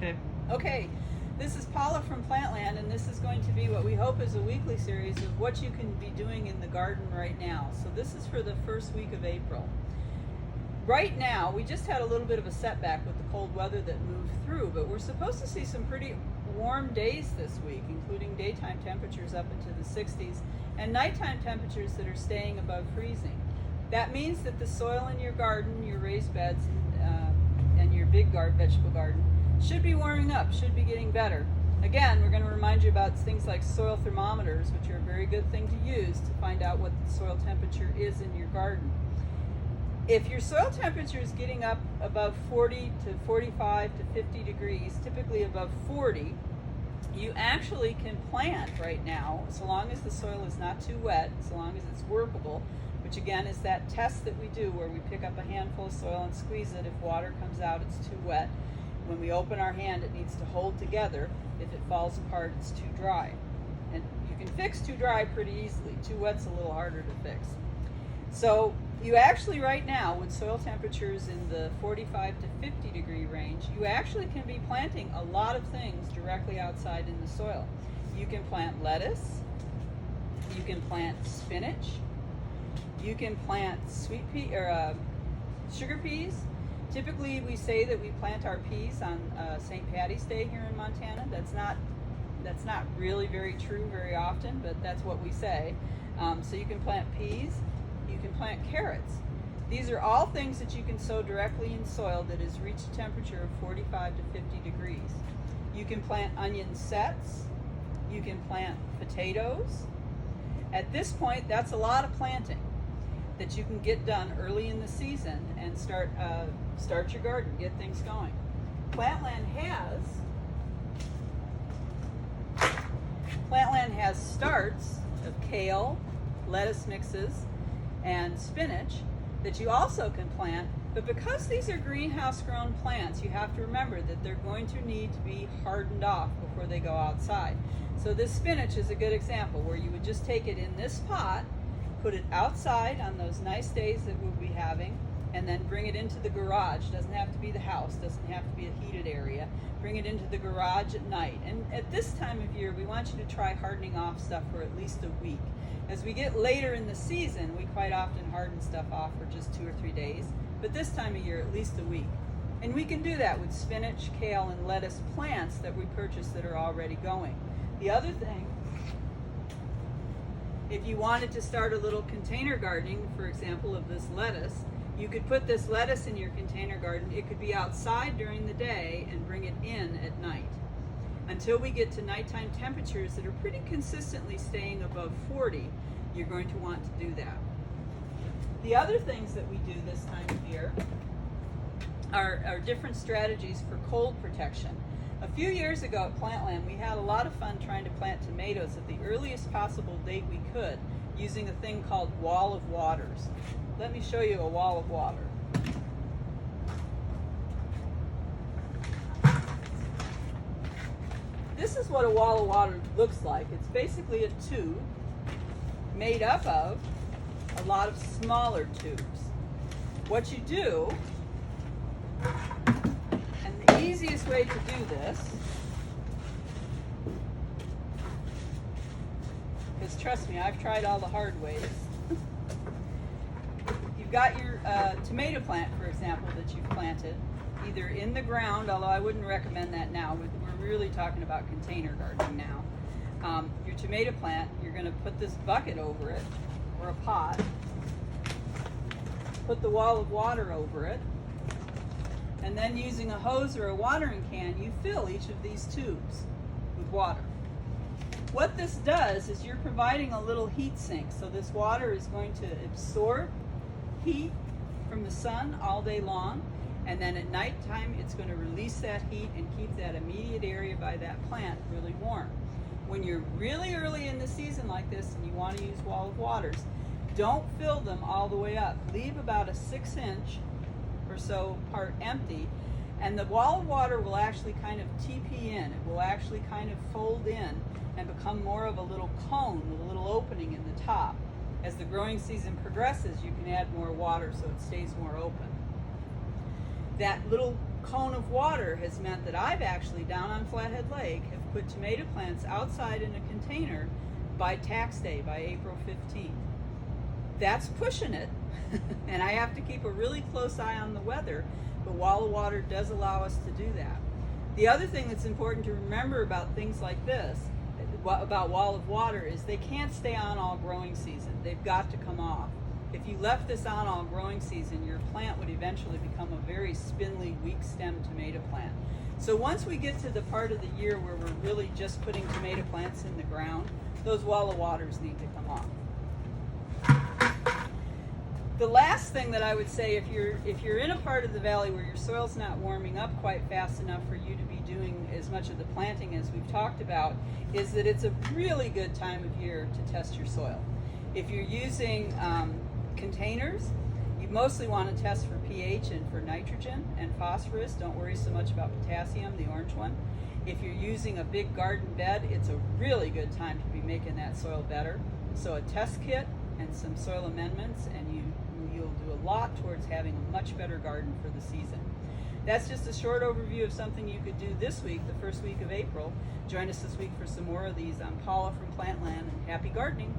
Okay. Okay, this is Paula from Plantland, and this is going to be what we hope is a weekly series of what you can be doing in the garden right now. So this is for the first week of April. Right now, we just had a little bit of a setback with the cold weather that moved through, but we're supposed to see some pretty warm days this week, including daytime temperatures up into the 60s and nighttime temperatures that are staying above freezing. That means that the soil in your garden, your raised beds, and your big vegetable garden should be warming up, should be getting better. Again, we're going to remind you about things like soil thermometers, which are a very good thing to use to find out what the soil temperature is in your garden. If your soil temperature is getting up above 40 to 45 to 50 degrees, typically above 40, you actually can plant right now, so long as the soil is not too wet, so long as it's workable, which again is that test that we do where we pick up a handful of soil and squeeze it. If water comes out, it's too wet. When we open our hand, it needs to hold together. If it falls apart, it's too dry. And you can fix too dry pretty easily. Too wet's a little harder to fix. So you actually right now, with soil temperatures in the 45 to 50 degree range, you actually can be planting a lot of things directly outside in the soil. You can plant lettuce, you can plant spinach, you can plant sweet pea or sugar peas. Typically we say that we plant our peas on St. Patty's Day here in Montana. That's not really very true very often, but that's what we say. So you can plant peas. You can plant carrots. These are all things that you can sow directly in soil that has reached a temperature of 45 to 50 degrees. You can plant onion sets. You can plant potatoes. At this point, that's a lot of planting that you can get done early in the season and start your garden, get things going. Plantland has starts of kale, lettuce mixes, and spinach that you also can plant, but because these are greenhouse grown plants, you have to remember that they're going to need to be hardened off before they go outside. So this spinach is a good example where you would just take it in this pot, put it outside on those nice days that we'll be having, and then bring it into the garage. Doesn't have to be the house, doesn't have to be a heated area. Bring it into the garage at night. And at this time of year, we want you to try hardening off stuff for at least a week. As we get later in the season, we quite often harden stuff off for just 2 or 3 days, but this time of year, at least a week. And we can do that with spinach, kale, and lettuce plants that we purchase that are already going. The other thing, if you wanted to start a little container gardening, for example, of this lettuce, you could put this lettuce in your container garden. It could be outside during the day and bring it in at night. Until we get to nighttime temperatures that are pretty consistently staying above 40, you're going to want to do that. The other things that we do this time of year are different strategies for cold protection. A few years ago at Plantland, we had a lot of fun trying to plant tomatoes at the earliest possible date we could, using a thing called wall of waters. Let me show you a wall of water. This is what a wall of water looks like. It's basically a tube made up of a lot of smaller tubes. What you do, and the easiest way to do this, because trust me, I've tried all the hard ways. You've got your tomato plant, for example, that you've planted, either in the ground, although I wouldn't recommend that now. We're really talking about container gardening now. Your tomato plant, you're going to put this bucket over it, or a pot, put the wall of water over it, and then using a hose or a watering can, you fill each of these tubes with water. What this does is you're providing a little heat sink, so this water is going to absorb heat from the sun all day long, and then at nighttime it's going to release that heat and keep that immediate area by that plant really warm. When you're really early in the season like this and you want to use wall of waters, don't fill them all the way up. Leave about a 6-inch or so part empty, and the wall of water will actually kind of TP in. It will actually kind of fold in and become more of a little cone with a little opening in the top. As the growing season progresses, you can add more water so it stays more open. That little cone of water has meant that I've actually, down on Flathead Lake, have put tomato plants outside in a container by tax day, by April 15th. That's pushing it, and I have to keep a really close eye on the weather, but Wall of Water does allow us to do that. The other thing that's important to remember about things like this, about Wall of Water, is they can't stay on all growing season. They've got to come off. If you left this on all growing season, your plant would eventually become a very spindly, weak stem tomato plant. So once we get to the part of the year where we're really just putting tomato plants in the ground, those Wall of Waters need to come off. The last thing that I would say, if you're in a part of the valley where your soil's not warming up quite fast enough for you to be doing as much of the planting as we've talked about, is that it's a really good time of year to test your soil. If you're using containers, you mostly want to test for pH and for nitrogen and phosphorus. Don't worry so much about potassium, the orange one. If you're using a big garden bed, it's a really good time to be making that soil better. So a test kit and some soil amendments, and you'll do a lot towards having a much better garden for the season. That's just a short overview of something you could do this week, the first week of April. Join us this week for some more of these. I'm Paula from Plantland, and happy gardening.